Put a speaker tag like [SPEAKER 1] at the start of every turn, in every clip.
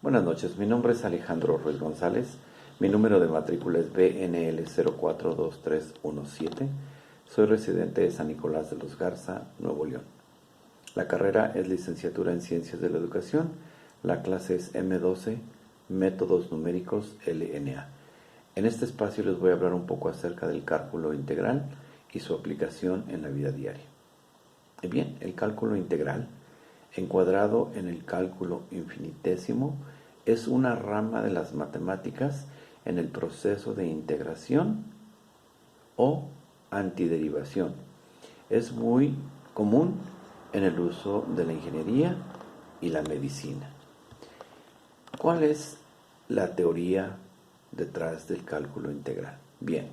[SPEAKER 1] Buenas noches, mi nombre es Alejandro Ruiz González, mi número de matrícula es BNL 042317, soy residente de San Nicolás de los Garza, Nuevo León. La carrera es licenciatura en Ciencias de la Educación, la clase es M12, Métodos Numéricos LNA. En este espacio les voy a hablar un poco acerca del cálculo integral y su aplicación en la vida diaria. Bien, el cálculo integral, encuadrado en el cálculo infinitésimo, es una rama de las matemáticas en el proceso de integración o antiderivación. Es muy común en el uso de la ingeniería y la medicina. ¿Cuál es la teoría detrás del cálculo integral? Bien,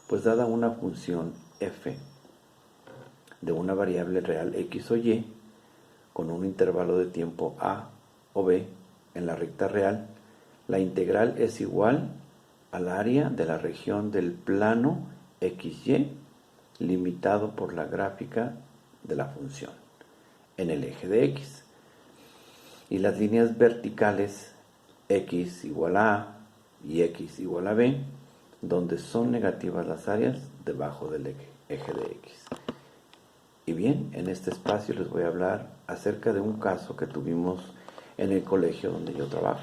[SPEAKER 1] pues dada una función f de una variable real x o y con un intervalo de tiempo a o b en la recta real, la integral es igual al área de la región del plano xy limitado por la gráfica de la función en el eje de x, y las líneas verticales x igual a a y x igual a b, donde son negativas las áreas debajo del eje de x. Y bien, en este espacio les voy a hablar acerca de un caso que tuvimos en el colegio donde yo trabajo.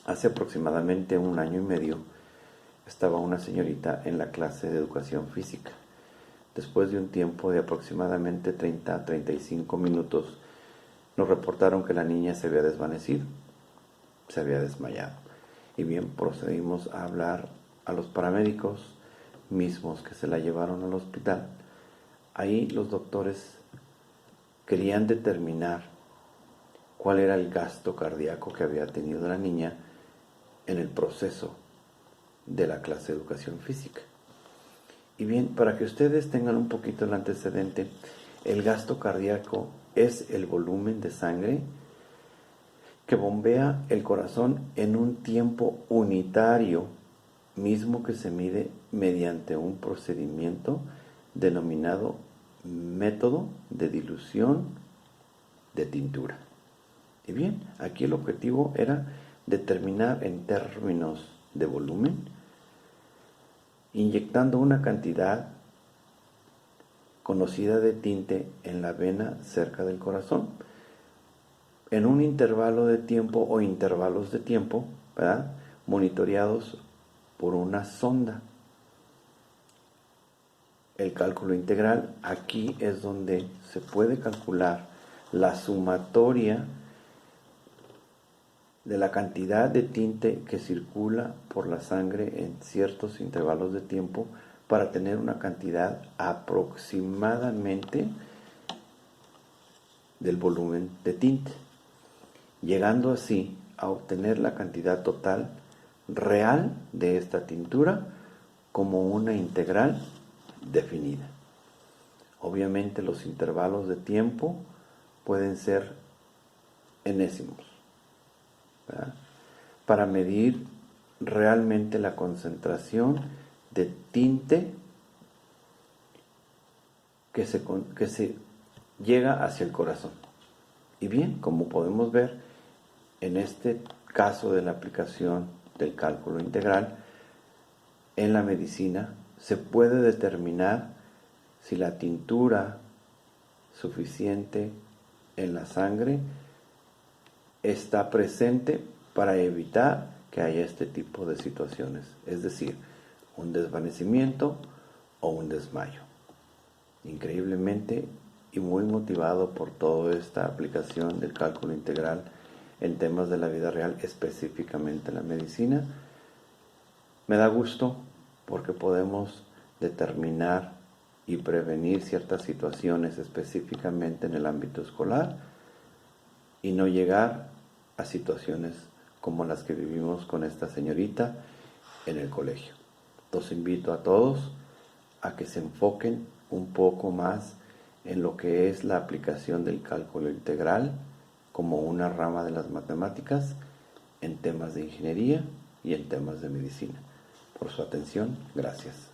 [SPEAKER 1] Hace aproximadamente 1 año y medio estaba una señorita en la clase de educación física. Después de un tiempo de aproximadamente 30 a 35 minutos, nos reportaron que la niña se había desvanecido, se había desmayado. Y bien, procedimos a hablar a los paramédicos mismos que se la llevaron al hospital. Ahí los doctores querían determinar cuál era el gasto cardíaco que había tenido la niña en el proceso de la clase de educación física. Y bien, para que ustedes tengan un poquito el antecedente, el gasto cardíaco es el volumen de sangre que bombea el corazón en un tiempo unitario, mismo que se mide mediante un procedimiento denominado método de dilución de tintura. Y bien, aquí el objetivo era determinar en términos de volumen, inyectando una cantidad conocida de tinte en la vena cerca del corazón, en un intervalo de tiempo o intervalos de tiempo, ¿verdad?, monitoreados por una sonda. El cálculo integral, aquí es donde se puede calcular la sumatoria de la cantidad de tinte que circula por la sangre en ciertos intervalos de tiempo para tener una cantidad aproximadamente del volumen de tinte, llegando así a obtener la cantidad total real de esta tintura como una integral definida. Obviamente los intervalos de tiempo pueden ser enésimos, ¿verdad?, para medir realmente la concentración de tinte que se llega hacia el corazón. Y bien, como podemos ver, en este caso de la aplicación del cálculo integral en la medicina, se puede determinar si la tintura suficiente en la sangre está presente para evitar que haya este tipo de situaciones, es decir, un desvanecimiento o un desmayo. Increíblemente y muy motivado por toda esta aplicación del cálculo integral en temas de la vida real, específicamente en la medicina, me da gusto porque podemos determinar y prevenir ciertas situaciones específicamente en el ámbito escolar y no llegar a situaciones como las que vivimos con esta señorita en el colegio. Los invito a todos a que se enfoquen un poco más en lo que es la aplicación del cálculo integral como una rama de las matemáticas en temas de ingeniería y en temas de medicina. Por su atención, gracias.